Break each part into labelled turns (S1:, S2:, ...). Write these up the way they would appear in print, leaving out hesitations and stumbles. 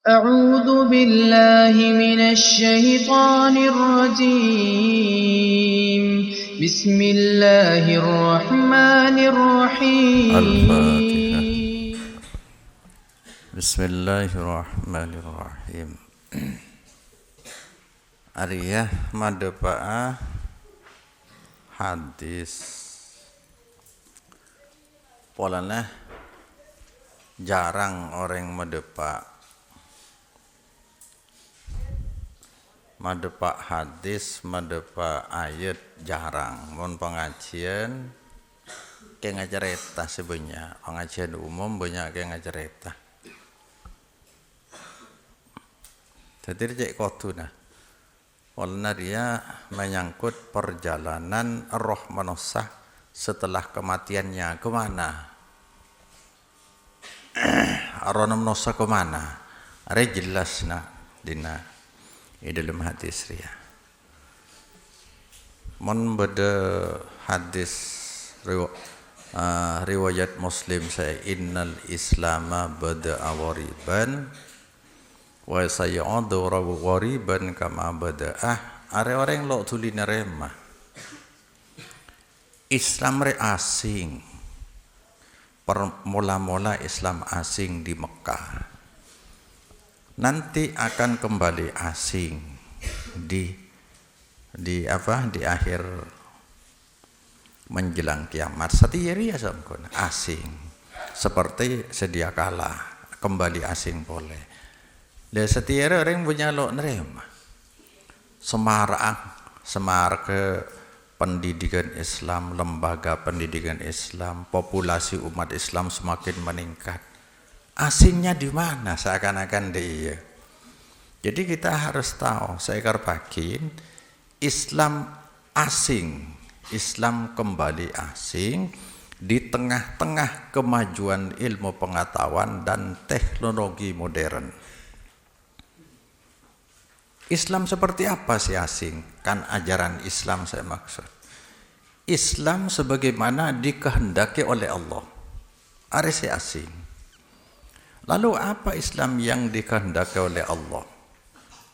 S1: أعوذ بالله من الشيطان الرجيم بسم الله الرحمن
S2: الفاتحة.
S1: الرحيم
S2: بسم الله الرحمن الرحيم. Ariyah madepaa hadis polana jarang orang madepa hadis, madepa ayat jarang. Mun pengajian kayak ngajareta sebenarnya, pengajian umum banyak kayak ngajareta. Jadi cek kotu nah. Walna dia menyangkut perjalanan roh manusia setelah kematiannya kemana? Roh manusia kemana? Ada jelas nah dina dalam hadis ria. Mon beda hadis riwayat Muslim saya innal islama bada awariban wa sayaudu ghariban kama bada'ah. Are orang lo tuli nerema Islam re asing, mula-mula Islam asing di Mekah, nanti akan kembali asing di akhir menjelang kiamat. Setiiri ya sangkon asing seperti sedia kala kembali asing boleh. Dan setiap orang punya lo nerima semar ke pendidikan Islam, lembaga pendidikan Islam, populasi umat Islam semakin meningkat. Asingnya di mana? Seakan-akan dia. Jadi kita harus tahu, seekor bakin Islam asing, Islam kembali asing di tengah-tengah kemajuan ilmu pengetahuan dan teknologi modern. Islam seperti apa sih asing? Kan ajaran Islam saya maksud. Islam sebagaimana dikehendaki oleh Allah. Ada si asing. Lalu apa Islam yang dikehendaki oleh Allah?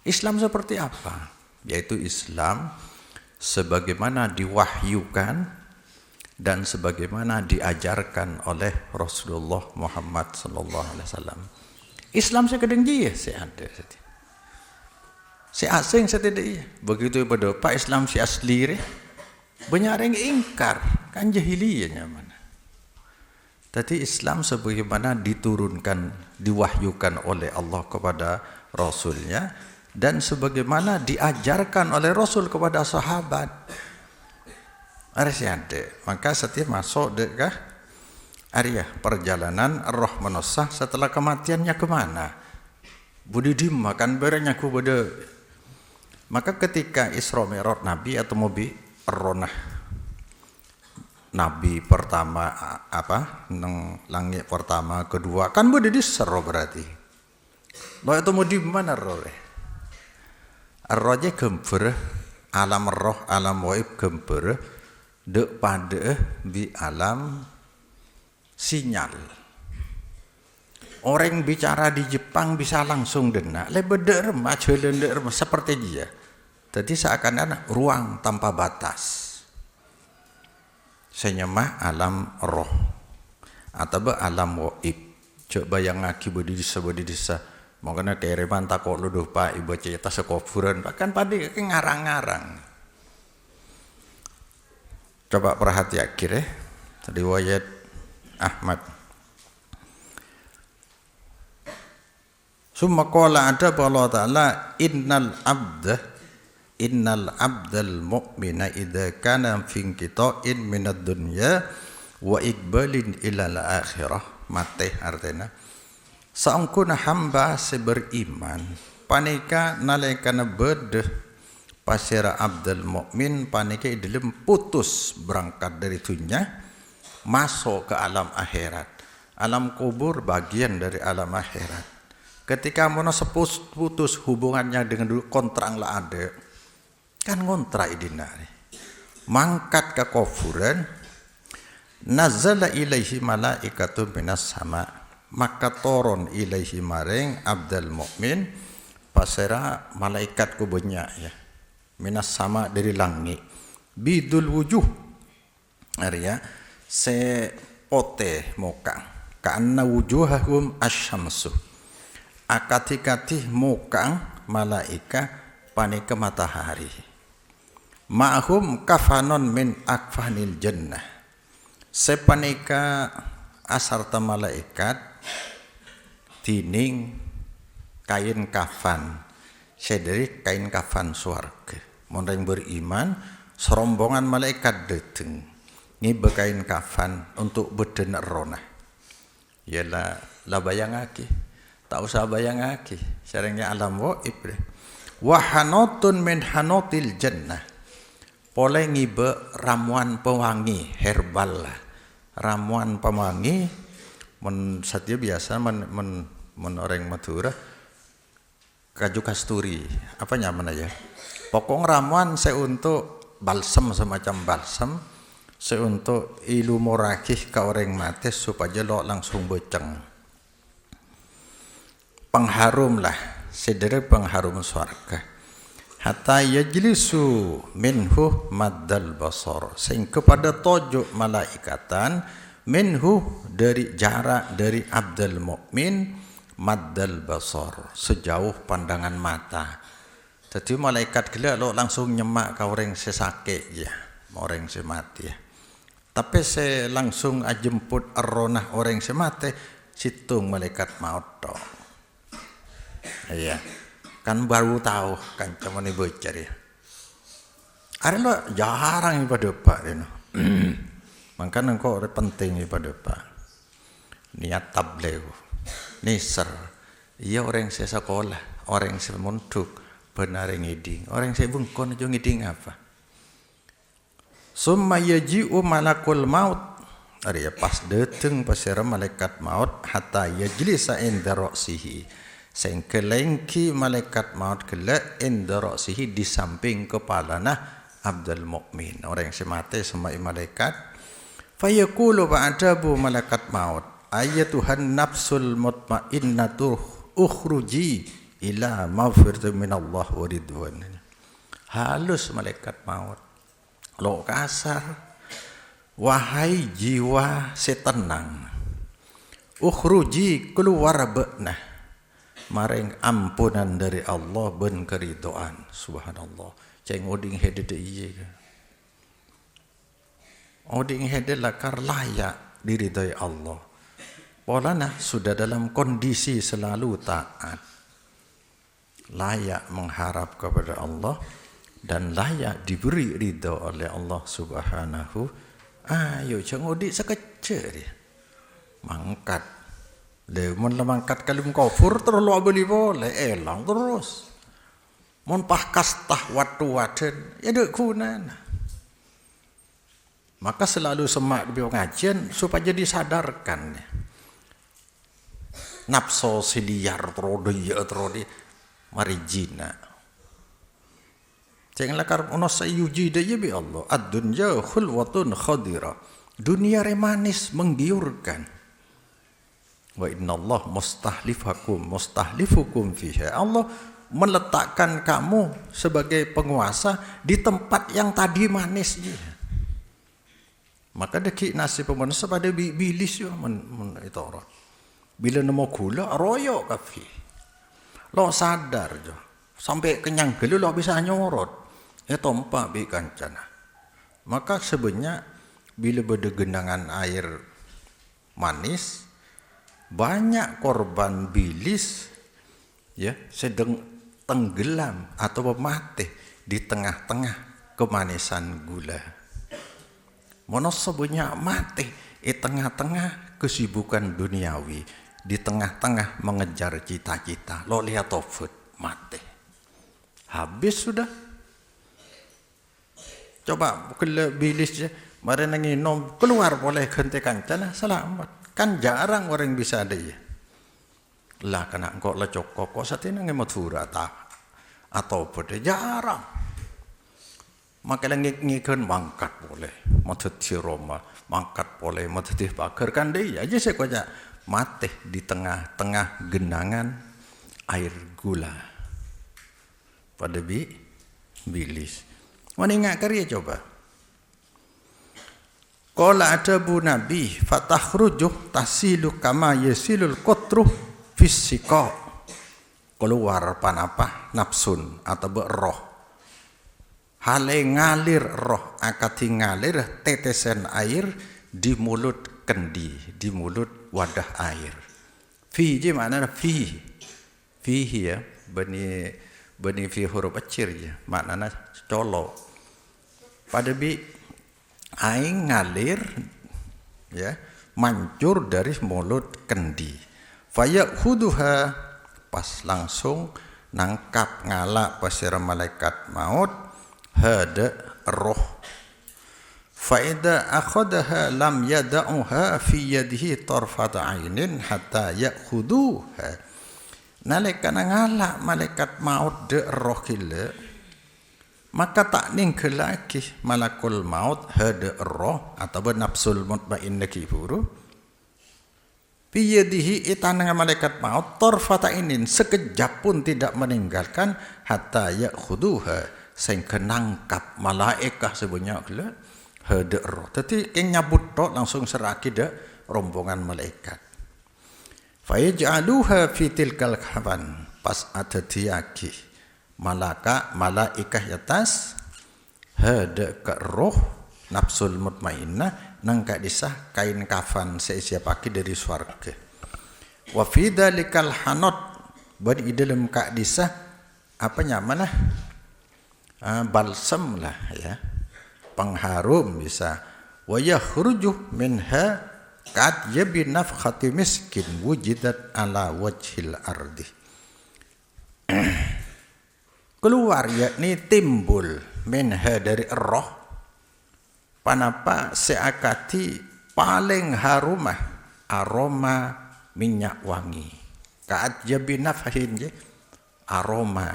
S2: Islam seperti apa? Yaitu Islam sebagaimana diwahyukan dan sebagaimana diajarkan oleh Rasulullah Muhammad sallallahu alaihi wasallam. Islam sekedeng dia ada. Si asing setidak begitu pada Pak Islam si asli banyak orang ingkar kan jahiliyahnya mana. Tadi Islam sebagaimana diturunkan, diwahyukan oleh Allah kepada Rasulnya dan sebagaimana diajarkan oleh Rasul kepada sahabat. Harus ada. Maka setiap masuk dekah Arya perjalanan roh manusia setelah kematiannya kemana? Budi dimakan berenya ku beda. Maka ketika Isra Mi'raj Nabi atau mobi ronah Nabi pertama nang langit pertama kedua kan budi disero berarti. Lo itu mau di mana roh? Rohnya gember alam roh alam waib gember dek pada di alam sinyal. Orang bicara di Jepang bisa langsung dengar, lebeder maju lender seperti dia. Jadi seakan-akan ruang tanpa batas. Senyemah alam roh atau alam waib. Coba yang ngaki bodi desa. Makanya kereman takut lu pak ibu cerita sekufuran bahkan pada ngarang-ngarang. Coba perhati akhirnya riwayat Ahmad. Summa qala ada Allah Ta'ala innal abdal mu'mina idza kana fi inqita'in minad dunya wa iqbalin ilal akhirah. Mate artinya saungkuna hamba seberiman panika nalekana bedeh pasira abdal mukmin panika dalam putus berangkat dari dunia masuk ke alam akhirat. Alam kubur bagian dari alam akhirat. Ketika mana putus hubungannya dengan dulu kontrak lah ada, kan kontrak idina mangkat ke kufuran, nazala ilaihi malaikatu minas sama maka turun ilaihi maring Abdul Mukmin pasera malaikat ku banyak ya minas sama dari langit bidul wujuh arya se pote muka karena wujuhahum asyamsu akati-kati muka malaika panika matahari ma'hum kafanon min akfanil jannah sepanika asarta malaikat tining kain kafan sederi kain kafan swarga mun beriman serombongan malaikat dateng ngibe kain kafan untuk beden rona yalah la bayangake tak usah bayangake sarengnya alam waib deh wa hanatun min hanatil jannah pole ngibe ramuan pewangi herbal lah ramuan pewangi men satya biasa men orang Madura kaju kasturi apa nyaman aja pokok ramuan saya untuk balsam semacam balsam saya untuk ilu morakih ke orang mati supaya lo langsung beceng pengharum lah sedere pengharum swarga hatta yajlisu minhu maddal basar sehingga pada tojuk malaikatan minhu dari jarak dari Abdul Mukmin maddal basar sejauh pandangan mata jadi malaikat gila lo langsung nyemak ke orang sesake ya orang semati ya tapi saya langsung ajemput arronah orang semati situng malaikat maut tok iya kan baru tahu kan cuman ibu cari ada lo jarang pada pak ini makanya kau ada penting pada pak niat tabligh nisar iya orang saya sekolah orang saya munduk benar ngiding orang saya bungkon aja ngiding apa summa yaji'u malakul maut ada ya pas dateng pasira malaikat maut hatta yajlisa inda ra'sihi sehingga lengki malaikat maut kela inda ra'sihi di samping kepalana Abdul Mukmin orang yang semati sama malaikat fayaqulu ba'dabu malaikat maut ayatuhan nafsul mutmainnatu ukhruji ila maghfiratin minallah wa ridwan halus malaikat maut lo kasar wahai jiwa setenang ukhruji keluar benah maring ampunan dari Allah ben keridoan subhanallah ceng oding hede de iye oding hede lakar layak diridai Allah polana sudah dalam kondisi selalu taat layak mengharap kepada Allah dan layak diberi ridha oleh Allah subhanahu ayo ceng odik sekecil dia mangkat mun mangkat kalim kufur terus lo beli boleh elang terus mun pahkas tahwatu waden ya dek kunan maka selalu semak di pengajian supaya disadarkan nafsu siliar terodi mari jina jangan lakar ono sayuji daya bi Allah ad-dunya khulwatun khadira dunia remanis menggiurkan wa innallaha mustahlifukum fiha Allah meletakkan kamu sebagai penguasa di tempat yang tadi manis je. Maka deki nasi pemanasa pada bilis yo itu orang bila nemu gula royok kafi lo sadar jo sampai kenyang gelu lo bisa nyorot ya tompa bi kancana maka sebenarnya bila berdegendangan air manis banyak korban bilis ya sedang tenggelam atau mati di tengah-tengah kemanisan gula. Monos sebenarnya mati di tengah-tengah kesibukan duniawi, di tengah-tengah mengejar cita-cita. Lo lihat Tofut mati. Habis sudah. Coba kalau bilis mari nanginom keluar boleh hentikan cana selamat. Kan jarang orang bisa ada ya. Lah kena kok lecok kok satina ngemodura ta atau pada jarang. Maka ngikon mangkat boleh, mateti Roma, mangkat boleh, mateti bakar kan dia aja saya kaya mati di tengah-tengah genangan air gula pada bilis. Mana ingat karya coba? Qala adabu nabi fatakhruju tasilu kama yasilul qatru fis siqa. Keluar panapa nafsun atau roh. Hale ngalir roh akati ngalir tetesan air di mulut kendi, di mulut wadah air. Fi je maknanya fi. Fihi ya, bani fi huruf kecil ya, maknanya colok. Pada air ngalir ya, mancur dari mulut kendi. Fayakhudhuha, pas langsung nangkap ngalak pasir malaikat maut hada roh. Faida akhadaha lam yada'uha fi yadihi tarfata ainin hatta ya'khuduha. Nalika ngalak malaikat maut de roh kila, maka tak ninggal lagi malakul maut hada roh atau nafsul mutmainnah kiburu. Biyadihi itanang malaikat maut tarfata inin, sekejap pun tidak meninggalkan hatta ya'khuduha, sehingga nangkap malaikah sebanyak gila hada roh. Jadi yang nyabut tok langsung seraki dah rombongan malaikat. Fa yaj'aluha fi tilkal khaban, pas ada diaki malaikah atas hada ke roh nafsul mutmainnah nangka disah kain kafan seisia pakai dari swarga. Wa fi dzalikal hanot, badi dalam kak disah apa nyaman lah, balsam lah ya, pengharum bisa. Wa yakhruju minha qad yabi nafkhati miskin wujidat ala wajhil ardi. Keluar yakni timbul minha dari roh panapa seakati paling harumah aroma minyak wangi. Ka'at jabina fahin je aroma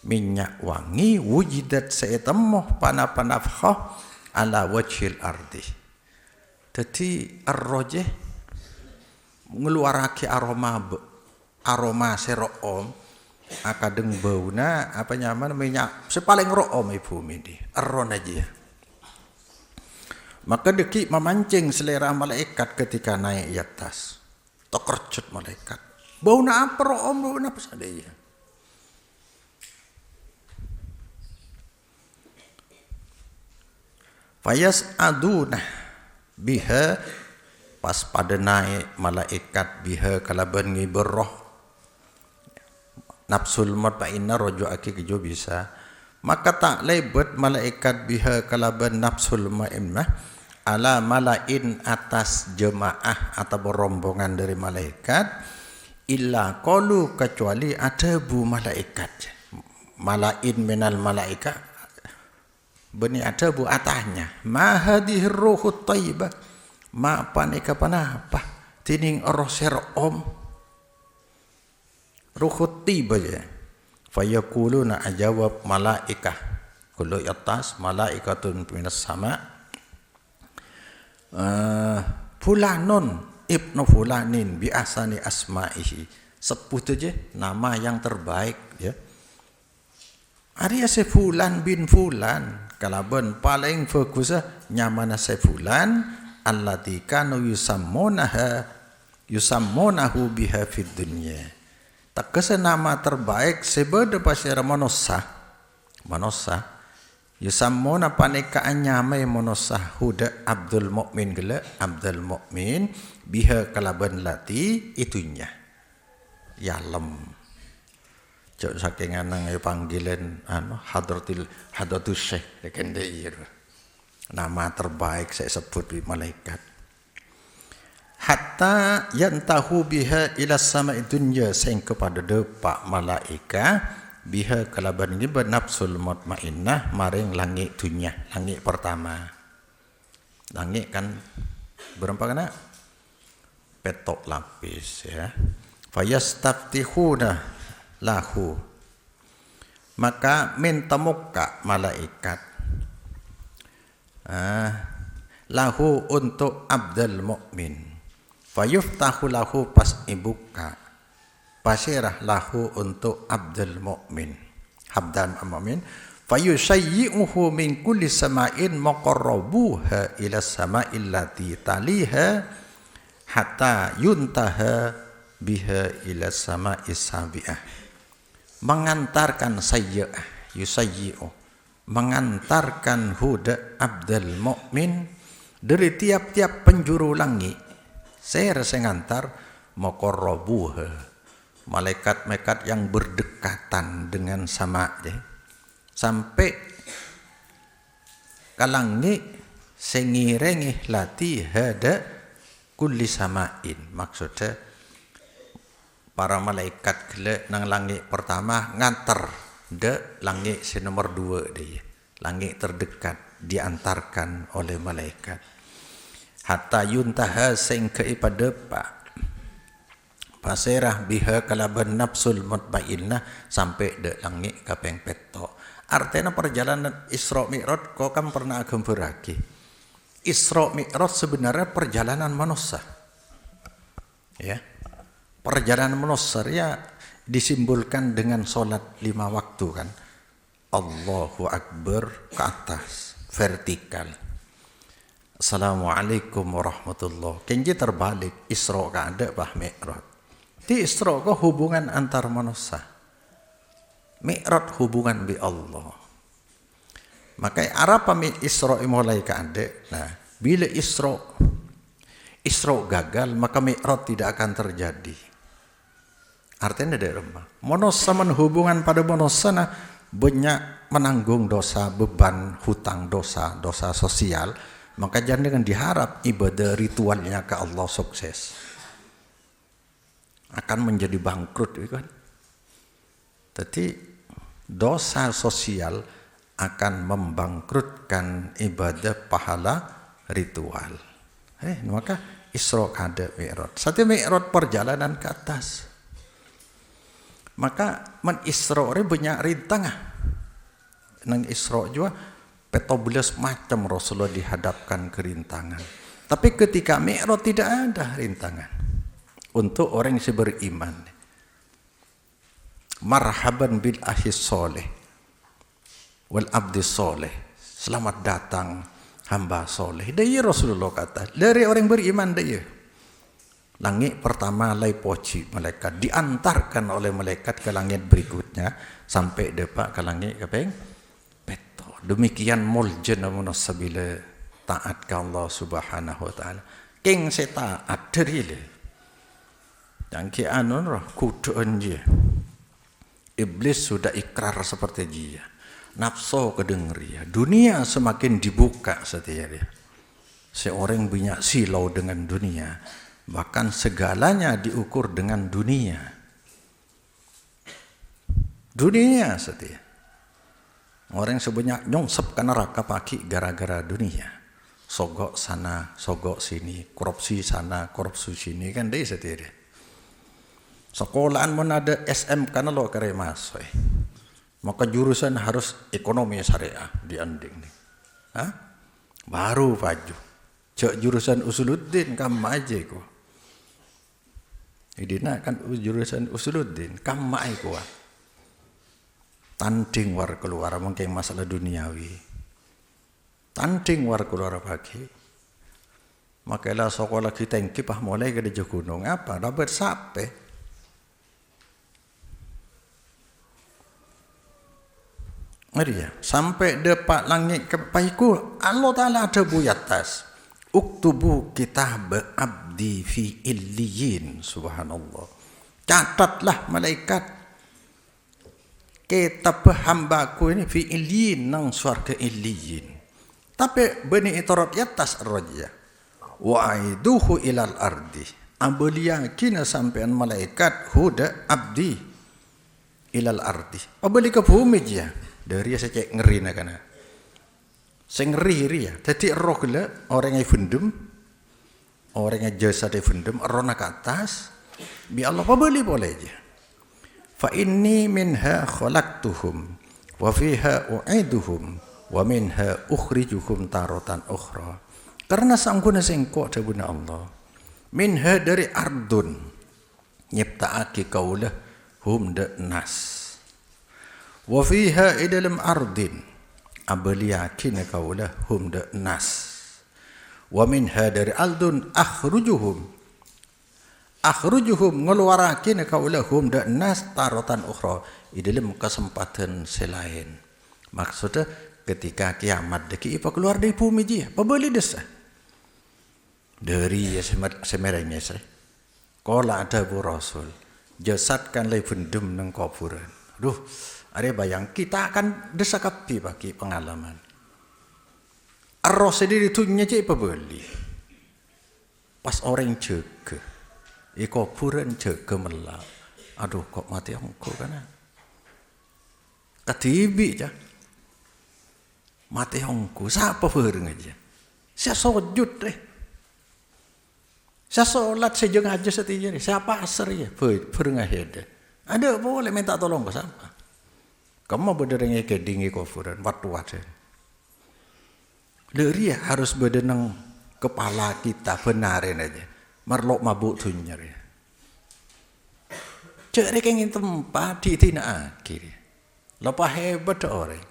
S2: minyak wangi wujidat seetemuh panapa nafkhah ala wajhil ardi. Jadi arroje ngeluarake aroma seroom akadeng bauna apa nyaman minyak sepaling room ibu midi arron aja. Maka deki memancing selera malaikat ketika naik di atas. Terkejut malaikat. Bau na apa room, bau na apa sadaya. Fayas aduna biha, pas pada naik malaikat biha kalaban ngiberroh nafsul mutmainnah rojo aki kejo bisa. Maka tak lebet malaikat biha kalaban nafsul mutmainnah ala malain atas jemaah atau rombongan dari malaikat illa qalu, kecuali ada bu malaikat malain minal malaika bani ada bu atahnya ma hadhihi ruhut thayyibah, ma panika panapa tining roh serom ruhut tiba ya. Fayaquluna ajawab malaikah kullu atas malaikatun minas sama fulanun ibnu fulanin bi asani asma'ihi, sebut aja nama yang terbaik ya. Arya se fulan bin fulan kalaban paling fokus nyamana se fulan allati kanu yusammunahu biha fid dunya. Takasa nama terbaik sebeda pasir manusia yusammuna panika anyame manusia huda Abdul Mukmin gela Abdul Mukmin biha kalaban lati itunya yalem cok saking anang panggilan hadratus syekh kendeir nama terbaik saya sebut di malaikat hatta yantahu biha ila sama'i dunya, sing kepada depak malaika biha kalaban ini bernafsul mutmainnah maring langit dunya, langit pertama. Langit kan berapa kena petok lapis ya. Fayastaftihuna lahu, maka minta muka malaikat lahu untuk Abdul Mukmin Fayuftahu lahu pas ibuka pasirah lahu untuk Abdul Mukmin Habdan Mu'min fayusayyi'uhu min kulli sama'in maqarrabuha ila sama'il lati taliha hatta yuntaha biha ila sama'is sabi'ah. Mengantarkan sayyi'ah yusayyi'u, mengantarkan huda Abdul Mukmin dari tiap-tiap penjuru langit. Saya ngantar maqarrabuha, malaikat-malaikat yang berdekatan dengan sama sampai kalangi sengirengih lati hada kulli samain. Maksudnya para malaikat gele nang langit pertama nganter de langit si nomor 2 dia, langit terdekat diantarkan oleh malaikat hatta yuntaha sing kepada pak pasirah biha kalaban nafsul mutmainnah sampai de langit kapeng peto. Artinya perjalanan Isra Mi'raj kau kan pernah gambarake. Isra Mi'raj sebenarnya perjalanan manusia. Ya. Perjalanan manusia ya disimbolkan dengan solat 5 waktu kan. Allahu Akbar ke atas, vertikal. Assalamualaikum warahmatullahi. Kenji terbalik Isra ka ada bah Mi'raj. Di Isra ko hubungan antar manusia. Mi'raj hubungan bi Allah. Maka arapa Isra mulai ka ada. Nah, bila Isra gagal maka Mi'raj tidak akan terjadi. Artinya ada rumah. Manusia hubungan pada manusia banyak menanggung dosa, beban, hutang dosa, dosa sosial. Maka jangan diharap ibadah ritualnya ke Allah sukses. Akan menjadi bangkrut kan. Jadi dosa sosial akan membangkrutkan ibadah pahala ritual. Maka Isra kada Mi'raj. Satu Mi'raj perjalanan ke atas. Maka Isra banyak rintangan. Nang Isra juga 14 macam Rasulullah dihadapkan ke rintangan. Tapi ketika Mi'raj tidak ada rintangan. Untuk orang yang beriman. Marhaban bil ahis soleh wal abdi soleh. Selamat datang hamba soleh. Dia Rasulullah kata. Dari orang beriman dia. Langit pertama lai poci malaikat. Diantarkan oleh malaikat ke langit berikutnya. Sampai depak ke langit kapeng peto. Demikian muljen namun sabila taat ke Allah subhanahu wa ta'ala. King saya taat dari dia. Yang kianon roh kuduan dia. Iblis sudah ikrar seperti dia. Nafsu kedenger dia. Dunia semakin dibuka setia dia. Seorang banyak silau dengan dunia. Bahkan segalanya diukur dengan dunia. Dunia setia. Orang sebanyak nyongsep ke neraka pagi gara-gara dunia. Sogok sana, sogok sini. Korupsi sana, korupsi sini. Kan dia setia dia. Sekolahan pun ada SMK lo kare masuk. Maka jurusan harus ekonomi syariah dianding nih. Baru paju. Cek jurusan Usuluddin kam aja ko. Idina kan jurusan Usuluddin kam ai ko. Tanding war keluar mungkin masalah duniawi. Tanding war keluar pagi. Makalah sekolah kita yang kipah mulai ke di gunung apa dapat sape. Maria sampai depak langit kepaiku Allah Ta'ala ada buyatas uktubu kitab abdi fi illiyin subhanallah catatlah malaikat kitab hambaku ini fi illiyin nang surga illiyin tapi bani itarat yatas raja wa aiduhu ilal ardi ambelia kina sampean malaikat huda abdi ilal ardi abeli ke bumi dia dari saya cek ngeri nak kana. Saya ngeri ya. Jadi roh gila orang yang vendem, orang yang jasa dia vendem, roh nak atas. Bi Allah apa boleh boleh je. Fa inni minha khalaqtuhum wa fiha u'iduhum wa minha ukhrijuhum taratan ukhra. Karena sangguna sengkok dabuna Allah. Minha dari ardun nyiptaake kaulah hum de nas. Wa fiha idalam ardin abaliakin kaulah hum de nas. Wa minha dari ardun akhrujuhum ngeluarakin kaulah hum de nas taratan ukhra idalam kesempatan selain. Maksudnya ketika kiamat deki ipa keluar dari bumi dia pabeli desa dari semerangnya saya kola ada bu rasul jasadkan lay bendem nang kuburan. Duh, ada bayang kita akan desa kapi bagi pengalaman. Arros sendiri tunya cek pabeli. Pas orang jaga, kuburan jaga melak. Aduh kok mati angko kana. Katibi aja. Mati angko siapa bareng aja. Saya sujud deh. Saya sholat sejeng aja setiap hari. Saya pasar ya, berengaheda. Ada boleh minta tolong ke sama. Kamu berderengnya kedingi kuburan, waktu. Dari harus berdenang kepala kita benarin aja. Marlok mabuk tunyar ya. Cek ingin tempat di tina akhir. Lepas hebat orang.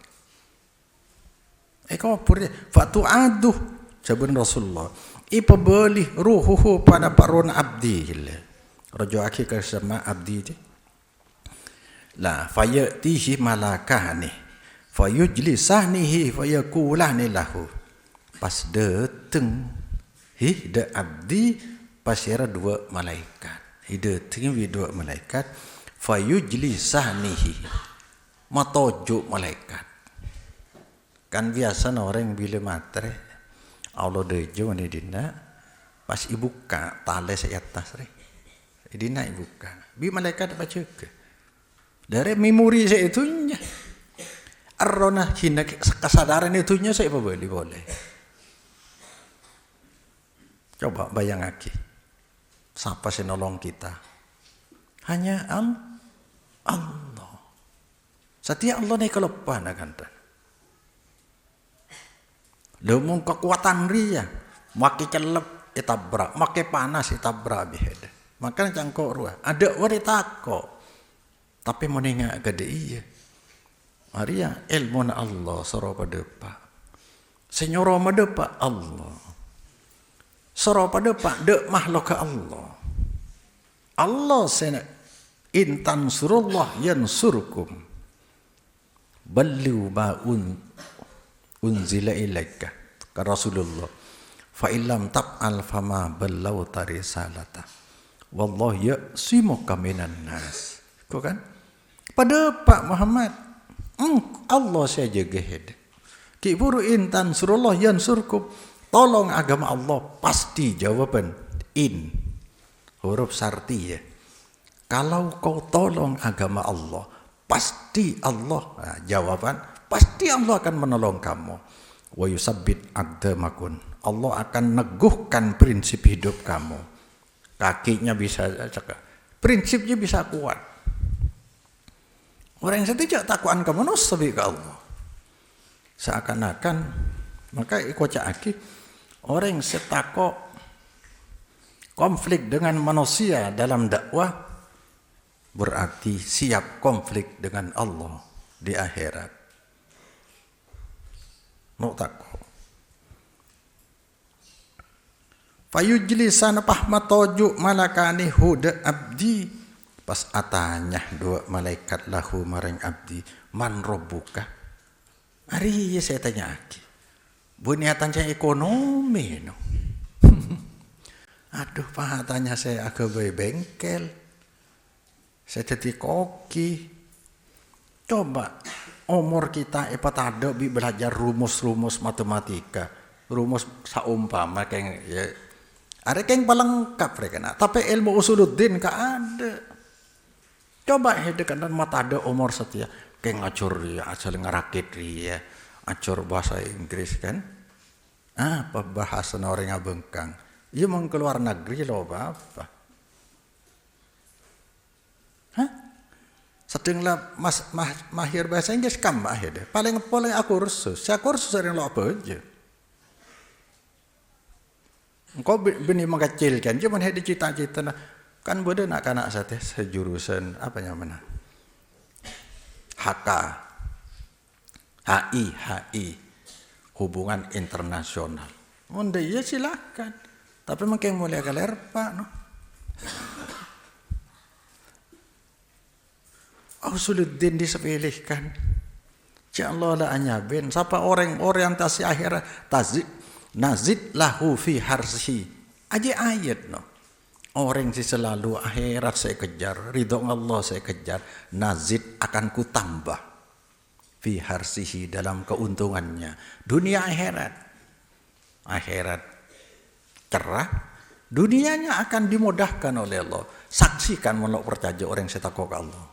S2: Kuburnya, waktu aduh, jaban Rasulullah. Ipabeli ruhuhu pada parun abdi. Raja akhir ke sama abdi je. La fayatihi malakani. Fayujlisanihi fayakulani lahu. Pas dateng de abdi pasira dua malaikat. Dateng dua malaikat fayujlisanihi. Matojuk malaikat. Kan biasa orang bila matre Allah dejo ni dina pas ibuka tali sa atas re. Dina ibuka. Bi malaikat baca ke. Dari memori saya itunya. Arona hina kesadaran itunya saya boleh. Coba bayang lagi. Siapa sih nolong kita? Hanya Allah. Setiap Allah ni kelepan akan tak. Lemung kekuatan ria, makai celep itabrak, makai panas itabrak bihed. Makanya cangkok ruah. Ada orang takut, tapi menengah gede iya. Maria ilmu na Allah soro pada pak. Senyoro madepa Allah. Soro pada pak dek makhluk Allah. Allah sena intan surullah yansurkum. Ballu ba'un unzila ilaika ka Rasulullah fa illam taf'al fama ballauta risalata wallahu ya'simuka minan nas. Kau kan pada Pak Muhammad Allah saya jaga hid ki buru intan surullah yansurkum tolong agama Allah pasti jawaban in huruf syarti ya. Kalau kau tolong agama Allah pasti Allah jawaban pasti Allah akan menolong kamu. Wa yusabbit aqdamakum. Allah akan neguhkan prinsip hidup kamu. Kakinya bisa cekak. Prinsipnya bisa kuat. Orang yang tidak takuan kamu nusabi ke Allah. Seakan-akan maka ikocak aki orang yang setakok konflik dengan manusia dalam dakwah berarti siap konflik dengan Allah di akhirat. Mau takut. Fayujlisan pahmatoju malakani huda abdi. Pas atanya dua malaikat lahu maring abdi. Man robbuka. Hari ya saya tanya lagi. Bunyatan saya ekonomi. No. Aduh pahatannya saya agak bengkel. Saya jadi koki. Coba. Umur kita ada belajar rumus-rumus matematika, rumus saumpama kayak ya. Ada yang paling lengkap mereka. Tapi ilmu usuluddin ka ada. Coba hedekan mata ada umur setia kayak ngacur ya, asal ngerakit ya, acur bahasa Inggris kan. Apa bahasa orang ngabengkang. Ia mau keluar negeri loh apa? Hah? Sedanglah mahir bahasa Inggris kam mahir. Paling aku kursus. Saya kursus sering lo apa aja. Engkau bini mengkecilkan, cuman ada cita-cita kan bodoh nak kanak sate sejurusan apa namanya? HK, HI, hubungan internasional. Onda ya silakan, tapi makin mulia kaler pak, no. Usuluddin disepilihkan. Ya Allah la anyabin. Siapa orang orientasi akhirat nazid lahu fi harsihi. Aja ayat no. Orang si selalu akhirat saya kejar, ridho Allah saya kejar, nazid akan ku tambah fi harsihi dalam keuntungannya. Dunia akhirat. Akhirat cerah, dunianya akan dimudahkan oleh Allah. Saksikan menolak percaya orang yang takwa ke Allah.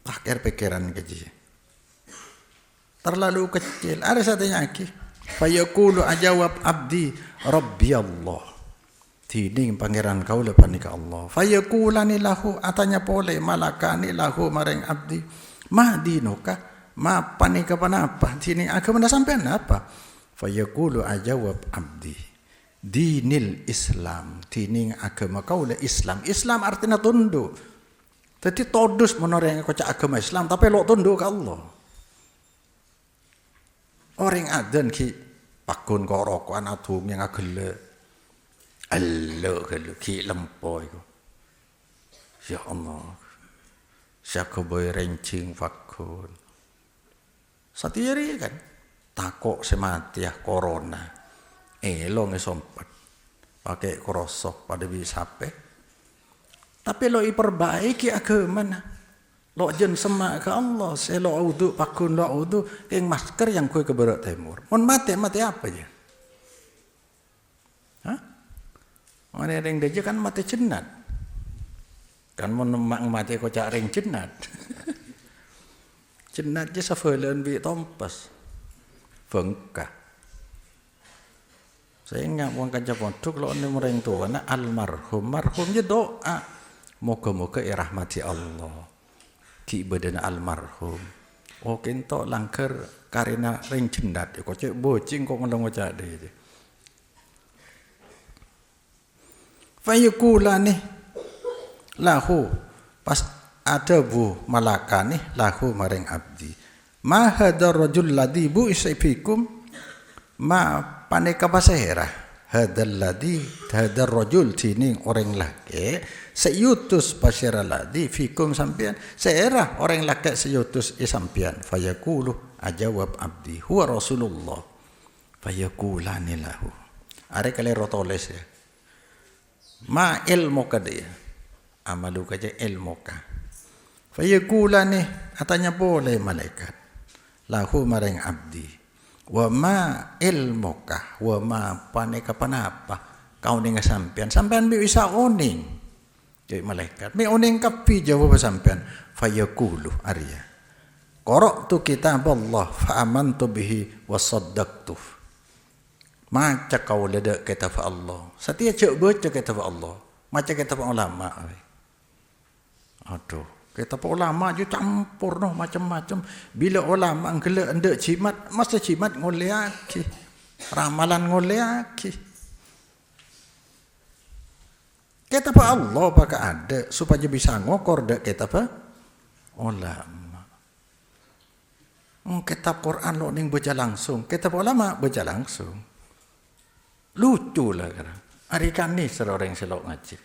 S2: Akhir pikiran kecil. Terlalu kecil. Ada satunya lagi. Fayaqulu ajawab abdi Rabbi Allah. Tining pangeran kau lepas nikah Allah. Fayaqulani lahu atanya pole malakani lahu maring abdi. Ma dinuka ma panika panapa. Tining agama dah sampai apa? Fayaqulu ajawab abdi dinil Islam. Tining agama kau le Islam. Islam artinya tunduk. Jadi todus menoreng kocak agama Islam tapi lo tunduk ke Allah. Orang adan ki pakun kau rokokan atum yang agele. Allah kalau ki lempo itu. Ya Allah. Siapa boy rencing pakun. Satiri kan. Takok semati ya corona. Lo ngesompat. Pakai korosok pada bisa pe. Tapi lo iperbaiki agama na. Lo jen semak ke Allah. Saya lo audu pakun lo audu. Yang masker yang kue ke Barat Timur. Mon mati apa je? Hah? Mana yang dia kan mati cenat. Kan mon mati kocak ring cenat. Cenat je safelen bi tompas. Bengkak. Saya ingat uang kaca pondok lo ni mereng tua na almarhum je doa. Moga-moga irahmati Allah. Ki badan almarhum. Oh kento langker karena ring cendat. Kau cek bocing kau ngomong cak deh. Fayaqulani lahu pas ada bu malakani lahu maring abdi. Ma hadar rajul ladhi bu isaifikum ma paneka pasahera hadal ladhi hadar rajul tining orang laki sayutus pasahera ladhi fikum sampian seera orang laki sayutus sampian fayaqulu ajawab abdi huwa rasulullah fayaqulani lahu are kale rotoles ya ma ilmu dia amalu kaje ilmu ka fayaqulani atanya boleh malaikat lahu maring abdi wa ma ilmuka wa ma paneka panapa kau ning sampean bisa oning jadi malaikat mi oning kapi jawab sampean fayaqulu arya qara'tu kitab Allah fa amantu bihi wa saddaqtu maca kau leda kitab Allah setia cek baca kitab Allah maca kitab ulama aduh kitab ulama je campur noh macam-macam bila ulama anggelak ndak jimat masa jimat ngoleaki ramalan ngoleaki kitab Allah pakai ada supaya bisa ngokor dak kitab ulama kitab Quran lo ning baca langsung kitab ulama baca langsung lucu lah kan. Hari kan ni orang selok ngaji.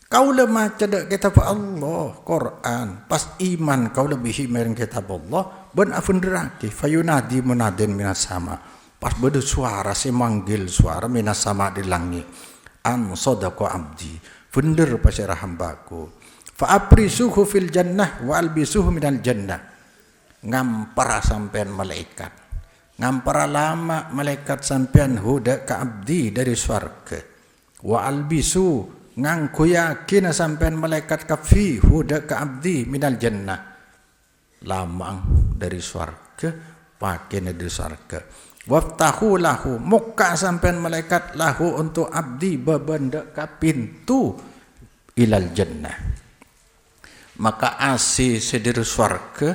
S2: Kau lemah cedak kitab Allah Quran. Pas iman kau lebih mereng kitab Allah. Ben afunderati fayunadi munadin minas sama. Pas beda suara si manggil suara minas sama di langit. An sadaqa abdi. Funder pasirah hambaku. Fa aprisuhu fil jannah wa albisuhu minal jannah. Ngampara sampean malaikat. Ngampara lama malaikat sampean huda ka abdi dari swarga wa albisu ngangku yakin sampean malaikat kafi huda ka abdi minal jannah lamang dari swarga pakai dari swarga waftahu lahu muka sampean malaikat lahu untuk abdi babanda ka pintu ilal jannah maka asi sediri swarga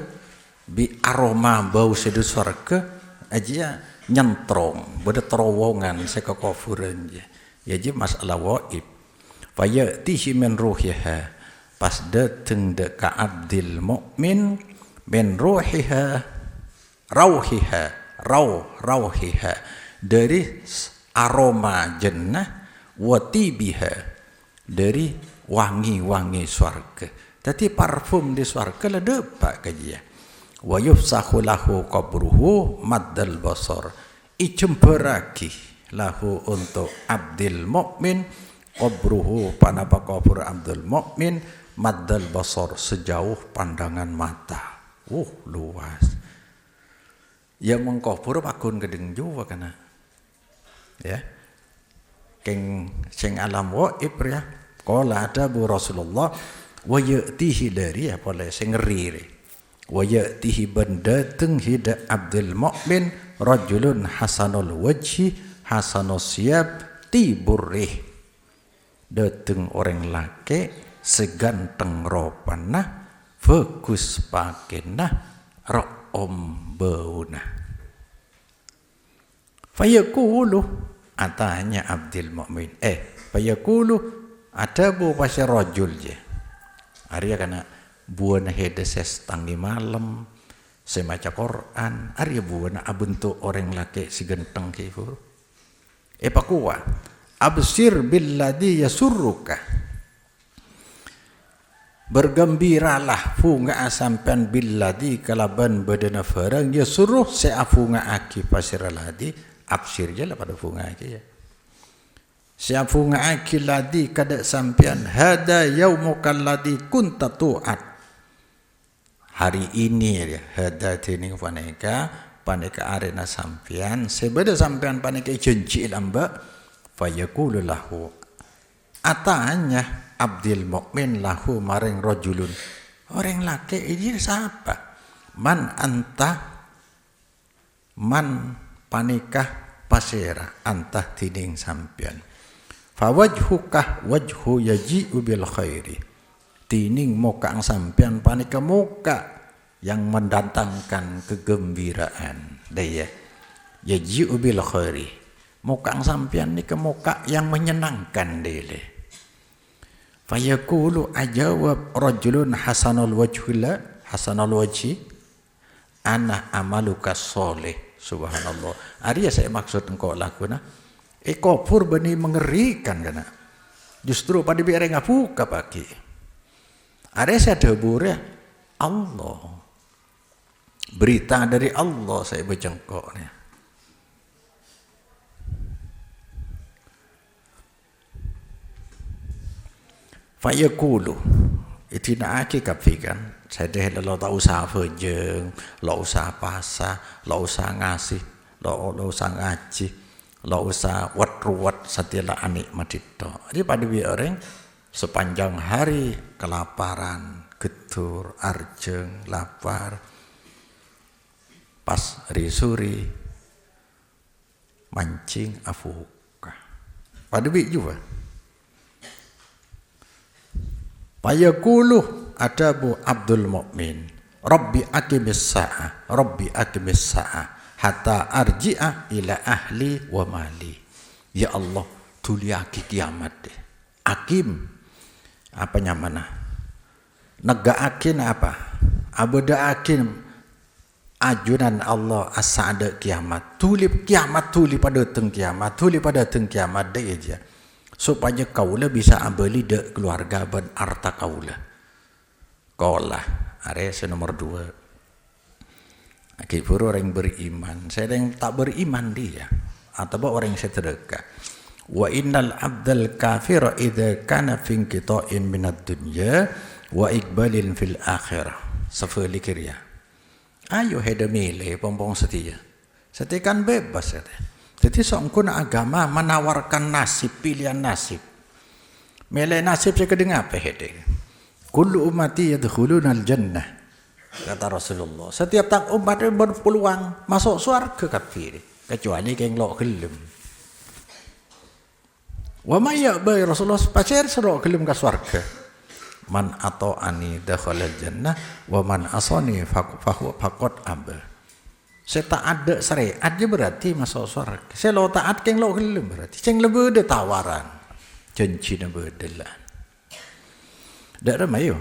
S2: bi aroma bau sediri swarga aja nyentrong, beda terowongan sekakufuran je. Ya je masalah waib. Fayatihi min ruhiha, pas dateng de ka abdil mukmin min ruhiha rauhiha dari aroma jannah wa tibiha dari wangi-wangi swarga. Tadi parfum di swarga lah depak kajian. Wa yufsahu lahu qabruhu maddal basar, ijemberaki lahu untuk abdil mukmin qabruhu panapa kubur abdul mukmin maddal basar sejauh pandangan mata. Luas. Ya mengkubur pakun gedeng juga kana. Ya. Keng sing alam waib ya. Qala adabu Rasulullah wa ya'tihi dari apa le sing ngeri. Wa ya'tihi bandateng hida abdul mukmin rajulun hasanul wajhi hasanus siyab tiburih. Dateng orang laki seganteng ropana bagus pakena ra'om bauna. Fayaqulu atanya abdul mukmin fayaqulu adabu pasya rajul je. Arya kana buana hedeses tangi malam semaca Quran arya buana abentuk orang laki si genteng kifur pakuwa absir billadhi yasurruka, bergembiralah funga sampean billadhi kalaban badana farang yasurruh seafunga aki pasiraladi absir je lah pada funga aki ya. Siafunga aki ladi kada sampean hada yaumukal ladhi kunta tu'at, hari ini ya hada tining paneka arena sampean sebeda sampean paneka janji lamba fayaqulu lahu atanya abdil mukmin lahu maring rajulun orang laki ini siapa man anta man panikah pasera antah tining sampean fawajhuka wajhu yaji'u bil khairi, tining muka sampean panika muka yang mendatangkan kegembiraan daya yaji'u bil khairi, muka sampean ni ke muka yang menyenangkan dele. Fayaqulu ajawab rajulun hasanul wajhi ana amaluka soleh. Subhanallah. Arya saya maksud engkau lakuna kubur bani mengerikan kana. Justru pada biar ngapuka pagi. Arya saya debur ya Allah. Berita dari Allah saya bejengkoknya. Fayaqulu itina aki kapikan saya dah lalu tak usah fejeng, tak usah pasah, tak usah ngasih, tak usah ngaji, tak usah wat-ruwat setialah anik matito. Jadi pada orang sepanjang hari kelaparan, getur, arjeng, lapar, pas risuri, mancing afuka. Pada juga. Fayaqulu adabu abdul mukmin rabbi aqimis sa'ah hatta arji'a ila ahli wa mali. Ya Allah tuliaki kiamat deh. Akim apa nyamana negaakin apa abadaakin ajunan Allah asada kiamat tuli pada teng kiamat deh aja supaya kaulah bisa abeli de keluarga ban harta kaulah. Kaulah area nomor 2. Kifur orang beriman, saya yang tak beriman dia atau orang yang sedekah. Wa innal abdal kafir idza kana fi inqita'in minad dunya wa iqbalin fil akhirah. Sefelikir ya. Ayo heda milih pompong setia. Setikan bebas ya. Jadi songkuna agama menawarkan nasib, pilihan nasib. Milih nasib saya kedengar apa hede. Kullu ummati yadkhuluna al-jannah. Kata Rasulullah. Setiap tak umat berpeluang masuk surga kafir. Kecuali yang lok gelem. Wa may ya'ba Rasulullah pacar serok gelem ke surga. Man ata'ani dakhala al-jannah wa man asani faqad aba. Saya tak ada syariat aja berarti masuk surga. Saya lo taat keng lo gelem berarti. Ceng lebih ada tawaran. Janji na berdelan. Dak ramai yo.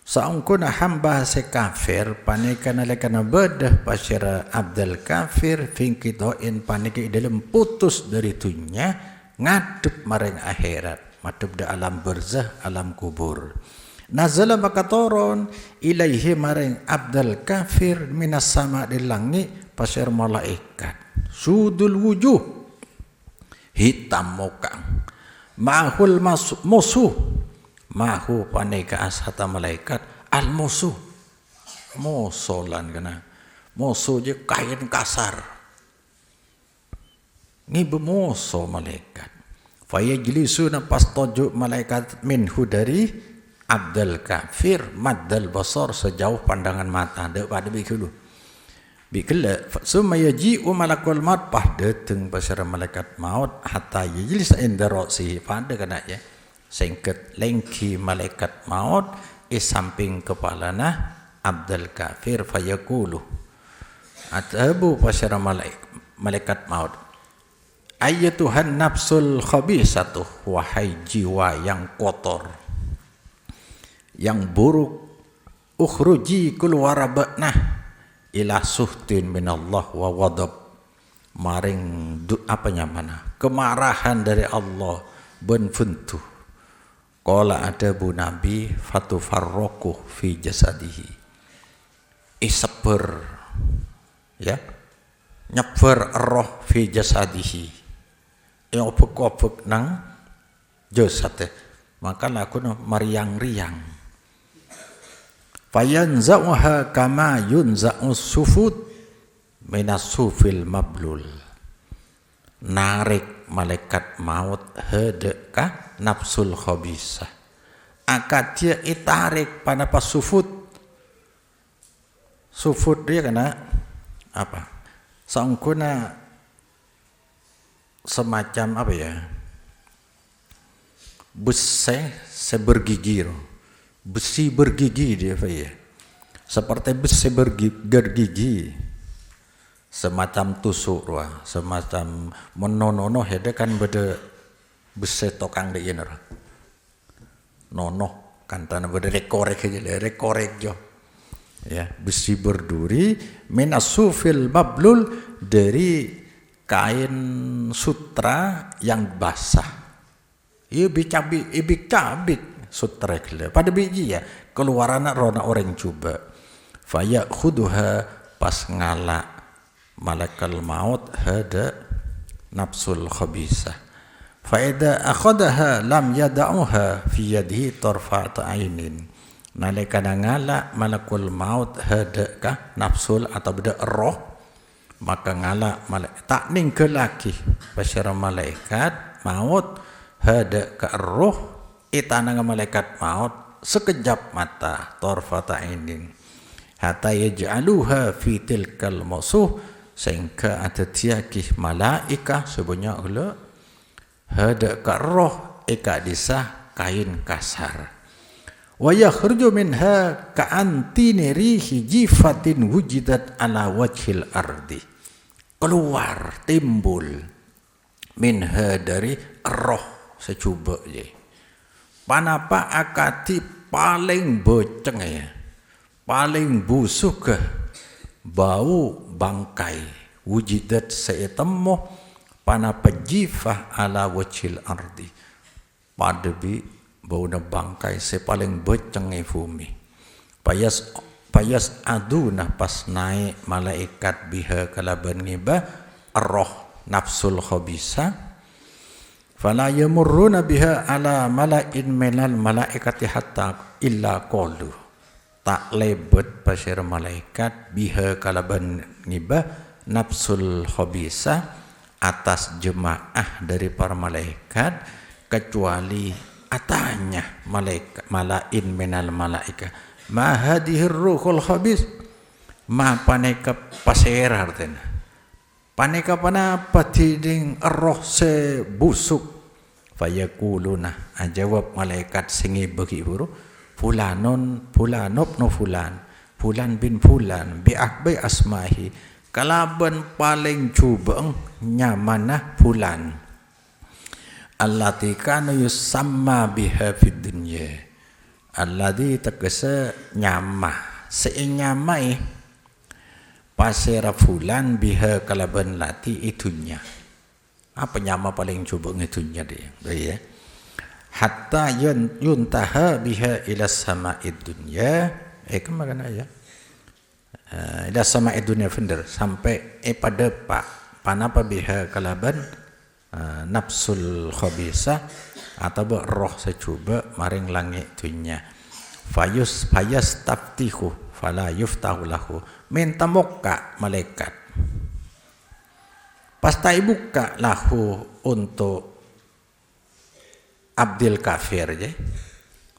S2: Saungkuna hamba se kafir panikana lekana bedah pasira Abdul Kafir fingkitoin paniki dalam putus dari dunia ngadep maring akhirat. Madep da alam barzah, alam kubur. Nazala maka turun ilaihi maring Abdul Kafir minas sama di langit pasir malaikat sudul wujuh hitam muka mahul musuh mahu paneka ashata malaikat al musuh musolan kena musuh je kain kasar ni bemusuh malaikat fayajlisuna pas tojuk malaikat minhu dari Abdul Kafir maddal basar sejauh pandangan mata dak pada bikulu bikala summa yaji'u malakul maut pah dateng pasara malaikat maut hatta yajlis inda ra'si pada kana ya singket lengki malaikat maut samping kepalana Abdul Kafir fayaqulu atabu pasara malaikat maut ayyatuhan nafsul khabisatu wahai jiwa yang kotor yang buruk ukhruji keluar baknah ila suhtin minallah wa wadab maring apanya mana kemarahan dari Allah ben funtuh qala adabu nabi fatufarraqu fi jasadihi isber ya nyeber roh fi jasadihi yang opek-opek nang jasad maka laku mariang-riang fayanza'uha kama yunza'us sufut minas sufil mablul narik malaikat maut hedeka nafsul khabisah akad dia itarik pada pas sufut dia kena apa sangkuna semacam apa ya besi bergigi dia ya seperti besi bergigi semacam tusuk ruah semacam menonono hede kan beda besi tokang de yener nono kan tanah beda rekorek jo ya besi berduri minasufil mablul dari kain sutra yang basah ibik sutra pada biji ya keluaran rona orang coba faya khuduha pas ngala malakal maut hada nafsul khabisah faida akhadaha lam yada'uha fi yadihi tarfat ainin nalika ngala malakul maut hada ka nafsul atau beda roh maka ngala tak ningkelaki pasira malaikat maut hada ka roh itanang malaikat maut sekejap mata tarfata ainin hatta yaj'aluha fi tilkal musuh sehingga ada tiakih malaika sebenarnya Allah hada ka roh eka disah kain kasar wa yakhruju minha ka antini rihi jifatin wujidat ala wajhil ardi keluar timbul minha dari roh secuba je panapa akati paling boceng ya paling busuk ke bau bangkai wujidat seitemu panapa jifah ala wajhil ardi padebi bau na bangkai se paling boceng bumi payas aduna pas naik malaikat biha kalaban ngibah roh nafsul khabisah fala yamurruna biha ala mala'in minal malaikati hatta illa qalu tak lebet pasir malaikat biha kalaban ngibah nafsul khabisah atas jemaah dari para malaikat kecuali atanya malaikat mala'in minal malaika ma hadhir ruhul khabis ma paneka pasir artinya paneka panapa tiding roh se busuk fayaquluna ajawab malaikat singi bagi buru fulanun fulanub no fulan bin fulan bi akbai asmahi kalaban paling cubeng nyamanah bulan allati kana yusamma biha fid dunya alladhi tegese nyamah seinyamai pasira bulan biha kalaban lati itunya apa nyama paling cubeng itunya dia ya hatta yuntaha biha ila sama'id dunya kemana ya ila sama'id dunya bener sampai pada panapa biha kalaban nafsul khabisa atau roh secuba maring langit dunya fayas taftihu fala yuftahu lahu minta muka malaikat pastai buka lahu untuk abdil kafir je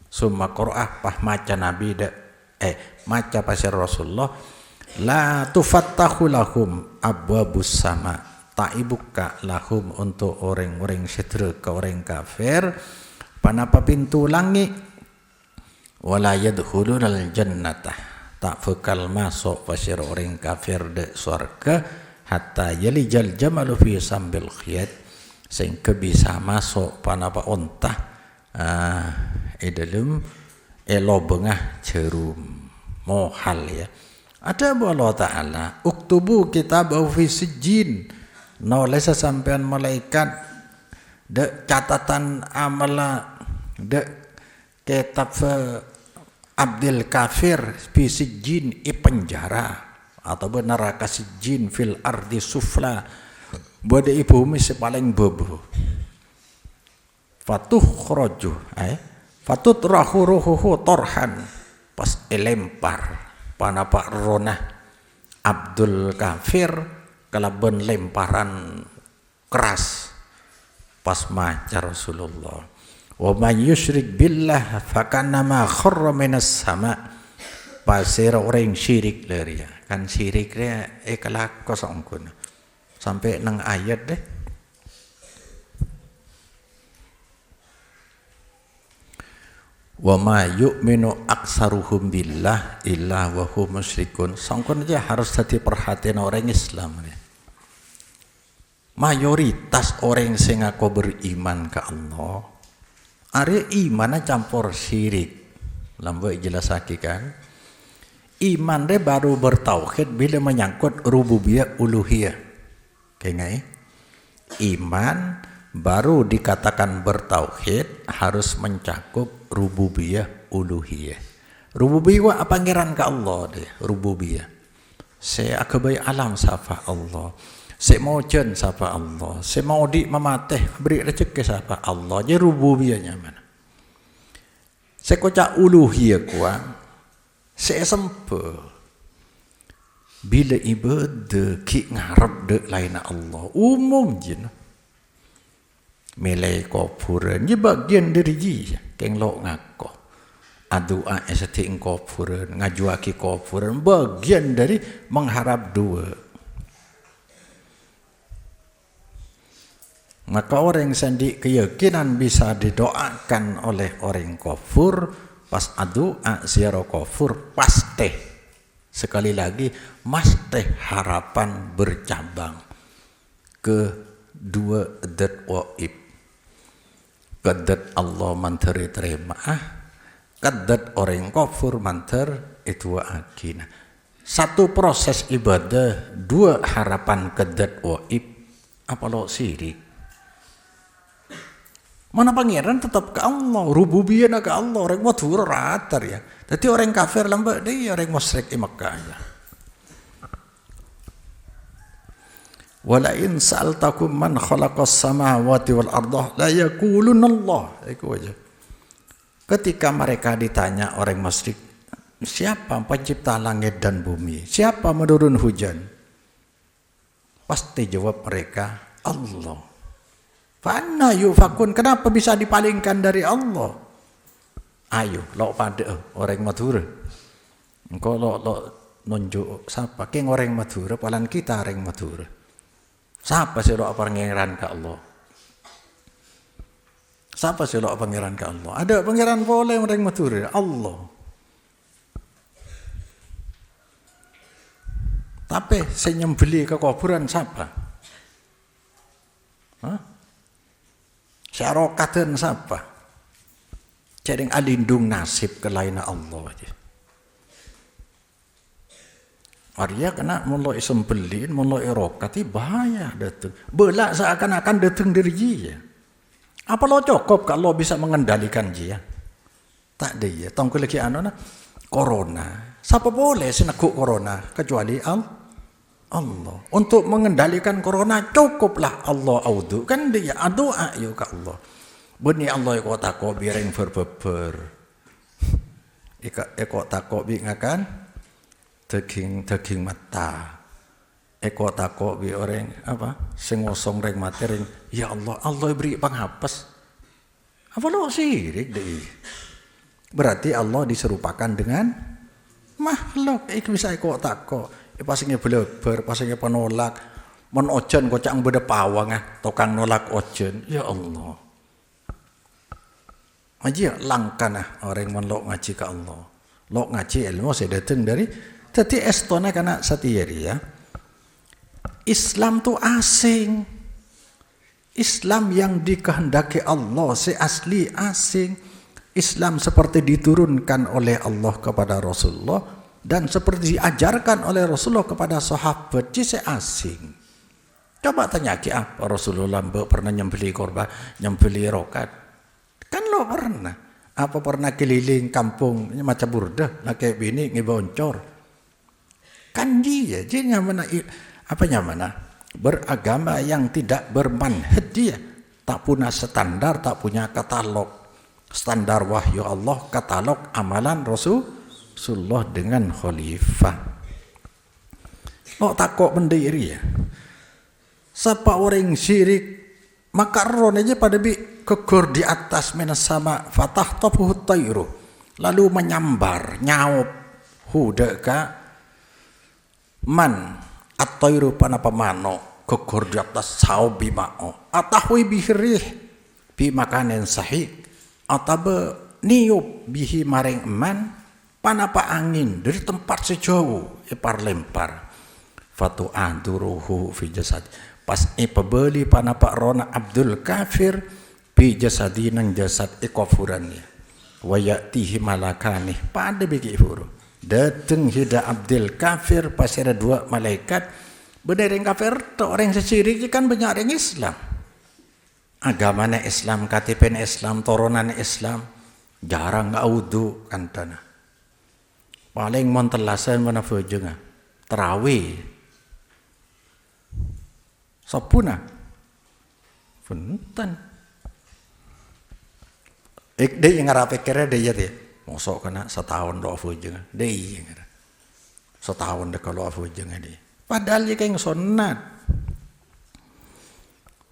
S2: summa qur'ah pah maca nabi maca pasir Rasulullah la tufattahu lahum abwabus sama tak ibuka lahum untuk orang-orang syedra ke orang kafir panapa pintu langit wala yadkhulunal jannata tak bakal masuk pasir orang kafir de surga hatta yalijal jamalu fi sambil khiyat sehingga bisa masuk panapa ontah dalam lobengah jerum mohal ya ada Allah Ta'ala uktubu kitabahu fi sijjin nulis sampean malaikat de catatan amala de kitab abdil kafir fi sijjin penjara atau neraka sijjin fil ardi sufla bude bumi sepaling bobo fatuh khroju fatut rahu torhan pas lempar panapa ronah abdul kafir kalaban lemparan keras pas maca Rasulullah wa may yusyrik billah fakannama kharra minas sama pasir orang syirik leria kan syirik dia kalak kosong kun sampai nang ayat deh wa ma yu'minu aksaruhum billah illa wa hum musyrikun sangkon aja harus jadi perhatian orang Islam nih. Mayoritas orang sing ngaku beriman ke Allah are iman campur syirik lambe jelasake kan iman deh baru bertauhid bila menyangkut rububiyah uluhiyah kayak iman baru dikatakan bertauhid harus mencakup rububiyah uluhiyah. Rububiyah apa pangeran ke Allah deh rububiyah. Saya akabai alam sapa Allah. Saya mau jen sapa Allah. Saya mau di memateh beri rezeki sapa Allah. Jadi rububiyahnya mana? Saya kocak uluhiyah kuat. Saya sempat bila ibadah ki ngarep de lain Allah umum jen. Melai kufuran je bagian dari ji keng lo ngako adua esati kufuran ngajuaki kufuran bagian dari mengharap dua maka orang sandi keyakinan bisa didoakan oleh orang kufur pas adua zero kufur pasti sekali lagi mesti harapan bercabang ke dua dat waib kadat Allah manteri terima kadat orang kafir manter itu akina satu proses ibadah dua harapan kadat waib apa lo sirik mana pangeran tetap ke Allah rububiyah ke Allah orang matur ratar ya jadi orang kafir lambat dia orang musyrik Makkah ya wala in sa'altakum man khalaqas samawati wal arda la yaquluna Allah itu aja ketika mereka ditanya orang musyrik siapa pencipta langit dan bumi siapa menurun hujan pasti jawab mereka Allah fa anna yufakun kenapa bisa dipalingkan dari Allah ayo lo pada orang Madura engkau lo nunjuk siapa keng orang Madura palan kita orang Madura siapa sih doa pangeran ke Allah? Siapa sih doa pangeran ke Allah? Ada pangeran boleh orang matur Allah. Tapi saya nyembeli ke kuburan siapa? Saya rokatan siapa? Jadi alindung nasib kelainan Allah aja. Arya kena mulai sembelin, mulai rokati bahaya datang. Belak seakan-akan datang dari dia. Apa lo cukup kalau bisa mengendalikan dia? Tak dia. Tongku lagi na corona. Siapa boleh seneguk corona kecuali Allah. Untuk mengendalikan corona cukuplah Allah audu. Kan dia doa yuk ke Allah. Beni Allah iko tako biring berbeber. Iko tako bi ngakan daging mata. Eko tako bi orang apa? Sing ngosong reng mati ring. Ya Allah, Allah beri penghapus. Apa lo sirik deh? Berarti Allah diserupakan dengan makhluk. Iki bisa eko tako. Pasingnya beleber, pasingnya penolak. Mon ojen kocak beda pawang tokang nolak ojen. Ya Allah. Ngaji langkah orang menlok ngaji ke Allah. Lok ngaji ilmu saya datang dari. Jadi estona karena satiari ya. Islam tu asing. Islam yang dikehendaki Allah asli asing. Islam seperti diturunkan oleh Allah kepada Rasulullah dan seperti diajarkan oleh Rasulullah kepada sahabat jadi asing. Coba tanya apa Rasulullah pernah nyembeli korban, nyembeli rokat? Kan lo pernah. Apa pernah keliling kampung macam burda, nak kayak bini ngiboncor? Kan dia mana beragama yang tidak bermanhaj dia, tak punya standar, tak punya katalog. Standar wahyu Allah, katalog amalan Rasulullah dengan khalifah. Lo takut bendiri ya. Siapa orang syirik maka ron aja pada bi kegur di atas minas sama fatah tafuhu tayru lalu menyambar nyaup hudaka man at-tayru panapa mano kegur di atas sau bimao atahwi bihirih bi makanen sahih ataba niup bihi maring man panapa angin dari tempat sejauh ipar lempar fatu anduruhu fi jasad pas pebeli panapa rona Abdul Kafir bi jasadi nang jasad ikofurannya wayatihi malakani pada bagi furu dateng hida Abdul Kafir pas ada dua malaikat bener yang kafir orang sesirik kan banyak orang Islam agamanya Islam KTP Islam turunan Islam jarang audu kantana paling montelasan mana fujunga terawih sapuna punten dia yang ngarap pikirnya dia deh mosok kena setahun doa fujung dia setahun deh kalau fujung dia padahal dia kayak sunat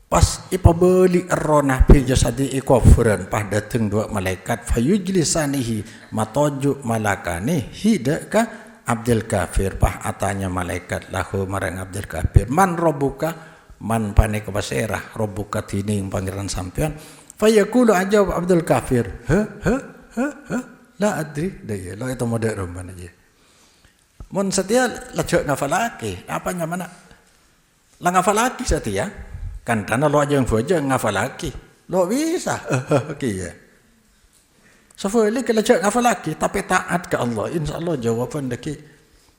S2: pas ipabeli arona bil jasadi ikofuran pas dateng dua malaikat fayujlisanihi matoju malakani hidaka Abdul Kafir pah atanya malaikat lahu marang Abdul Kafir man robuka man pane kepaserah robuka tining pangeran sampean fayaqulu ajab Abdul Kafir la adri daya lo itu mode roman aja mun setia lajak ngafalake apanya mana la ngafalaki setia kan tanah lo aja yang aja ngafalaki lo bisa kiya safali kalau lajak ngafalaki tapi taat ke Allah insyaallah jawaban deki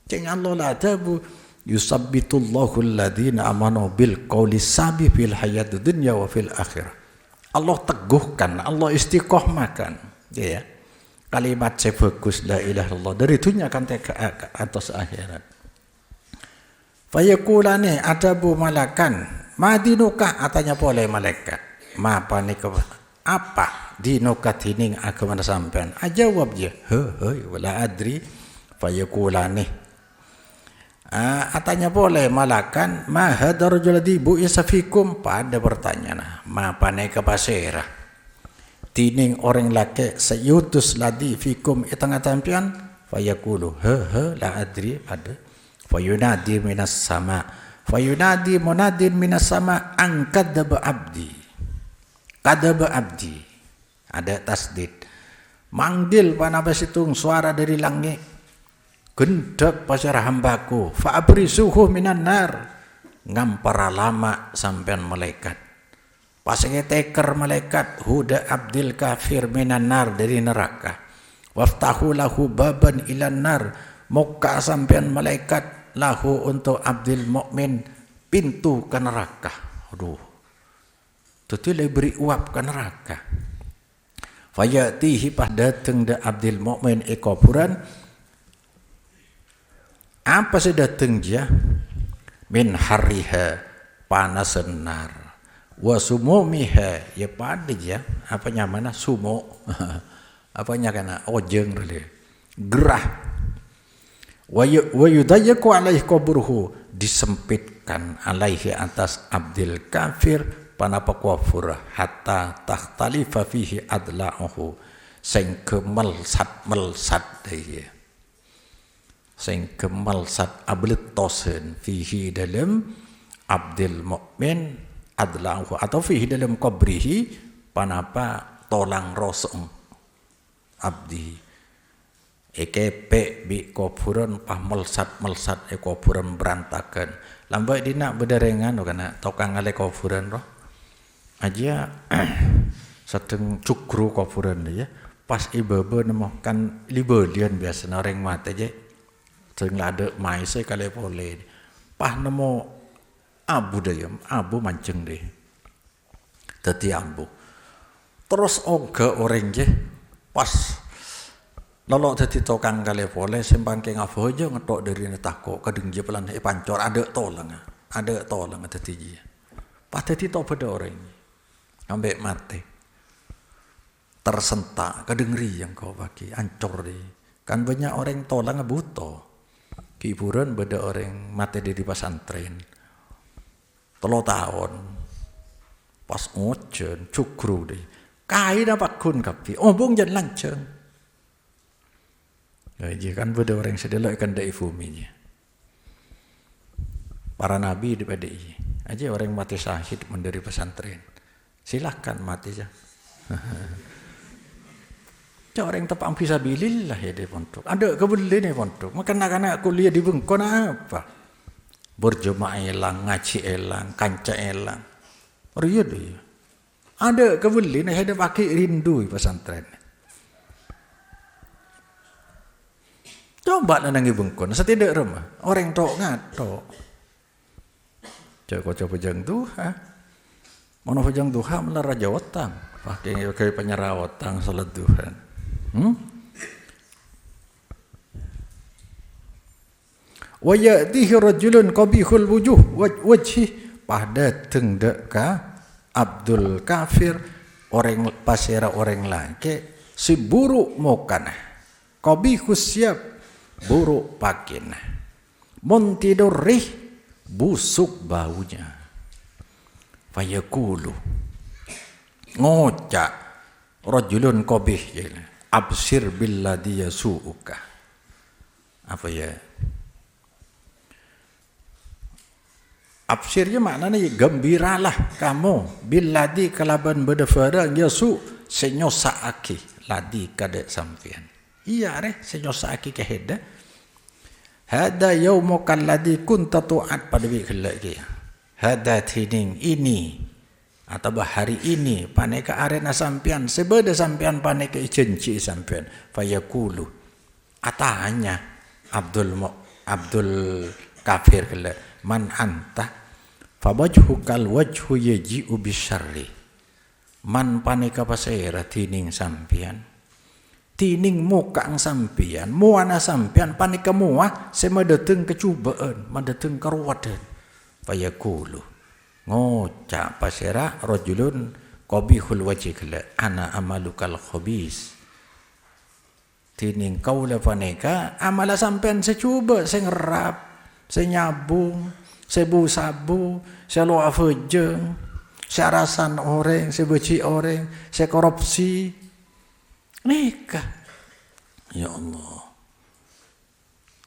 S2: ceng Allah la tabu yusabbitullahu alladhina amanu bil qawli sabi fil hayatid dunya wa fil akhirah Allah teguhkan Allah istiqomahkan ya kalimat sebagus la ilaha illallah dari dunia kan ke atas akhirat fayaqulani adabu malakan madinuka atanya boleh malaikat ma panik apa dinuka tining agama sampean ajawab dia wala adri fayaqulani atanya boleh malakan ma hadar rajuladi bu isafikum pada bertanya nah ma pane kepasera tining orang laki sayutus ladi fikum itanga tampian fayaqulu la adri pada fayunadi minas sama fayunadi munadin minas sama angkadzaba abdi kadaba abdi ada tasdid manggil panapa situng suara dari langit gendek pasar hambaku fa'abrisuhu minan nar, ngampara lama sampean malaikat pas teker malaikat huda abdil kafir minan nar, dari neraka, waftahu lahu baban ilan nar, muka sampean malaikat lahu untuk abdil mukmin pintu ke neraka. Aduh, itu beri uap ke neraka. Fayatihi pas dateng da abdil mukmin kuburan, apa sih dateng dia? Min hariha, panas nar, wa sumumiha, ya pada ya, apanya mana sumo, apanya kana ojeng rele, gerah, wa yudayaku alaihi kuburuhu, disempitkan alaihi atas abdil kafir panapa kuafur hatta takhtalifa fihi adla'uhu, sing melsat dia, sing melsat abletosen fihi dalam abdil mukmin adla'uhu, atau fihi dalam qabrihi panapa tolang rosong abdi ekepe bi kuburan pah melsat kuburan berantakan lambai dina bederengan kana tokang ale kuburan roh aja sedeng cukru kuburan ya pas ibebe nemu kan libelian biasa orang mate aja sing lade maise kale pole pas nemu abu dayam abu manceng deh dadi ambu terus oga orang je pas lolok dadi tokang kale pole sembangke ngabojo ngetok dari netako kadeng je pelan pancor ada tolong dadi je pas dadi tobat orang ambek mate tersentak kadengri yang kau bagi ancor deh kan banyak orang tolong buto hiburan beda orang mate di pesantren 3 tahun pas ngojen cukru deh kai dapat kun kapi ombong jan lanceng ya kan beda orang sedelok kan dai fuminya para nabi di PDI aja orang mati syahid mendiri pesantren silahkan mati aja. Orang tepak fisabilillah ya di pondok. Ada kebeli nih pondok. Maka anak-anak kuliah di Bengkon apa? Berjemaah elang, ngaji elang, kanca elang. Riya dia. Ada kebeli nih ada pakai rindu pesantren. Coba nanti Bengkon setidak rumah. Orang tok ngatok. Coba jang duha. Mana hujang duha malah raja otang, pakai penyerah otang salat duha. Wa ya'tihi rajulun qabihul wujuh wajhi pada tengdak ka abdul kafir orang pasera orang laki si buruk mukana qabihus siap buruk pakina muntidurrih busuk baunya. Fayaqulu ngocak rajulun qabih absir billadhi yasu'uka apa ya absirnya maknanya gembiralah kamu billadhi kalaban bedefara yasu senyosaaki ladi kada sampian iya re senyosaaki keheda hada yaumukal ladhi kunta tu'at pada bikhilaki hada tining ini atau hari ini paneka arena sampian sebeda sampian paneka janji sampian fayaqulu atanya Abdul kafir kala man anta fawajhukal wajhu yaji'u bisyarri man paneka pasera tining sampian tining muka sampian muana sampian paneka muah semadeteng kecubaan madeteng karuwadan fayaqulu ngocak pasera rajulun qabihul wajhi kala ana amalukal khabis tining kaula paneka amala sampean secuba sing ngerap sing nyabung sebu-sabu selo afejeng syarasan orang sebeci orang sekorupsi nikah ya Allah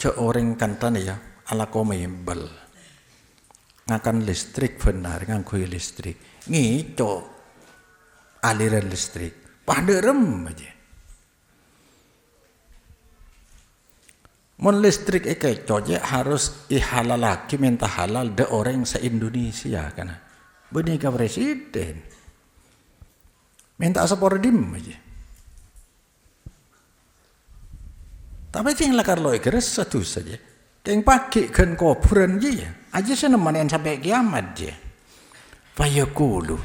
S2: cek orang kantan ya ala komebel ngakan listrik benar nganggo listrik ngico aliran listrik pada rem aja Mun listrik kecoh je harus ihalal lagi minta halal de orang se-Indonesia kan. Benih ke presiden. Minta sapordim aja. Tapi tinggal kalau keres satu saja. Yang pakai kan kuburan je. Aja senemanin sampai kiamat je. Fayaqulu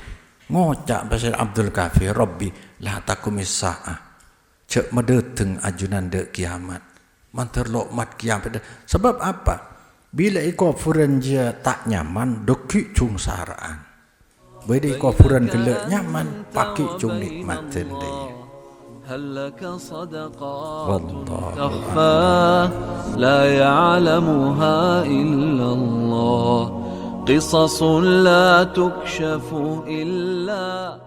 S2: ngocak bahasa Abdul Kafi Rabbi la takumis sa'ah. Cek medeteng ajunan de kiamat. Manterlok mat kiamat. Sebab apa? Bila kuburan je tak nyaman doki cung saraan. Bila kuburan gelak nyaman pakai cung nikmatin dia.
S3: هل لك صدقات تخفى لا يعلمها إلا الله قصص لا تكشف إلا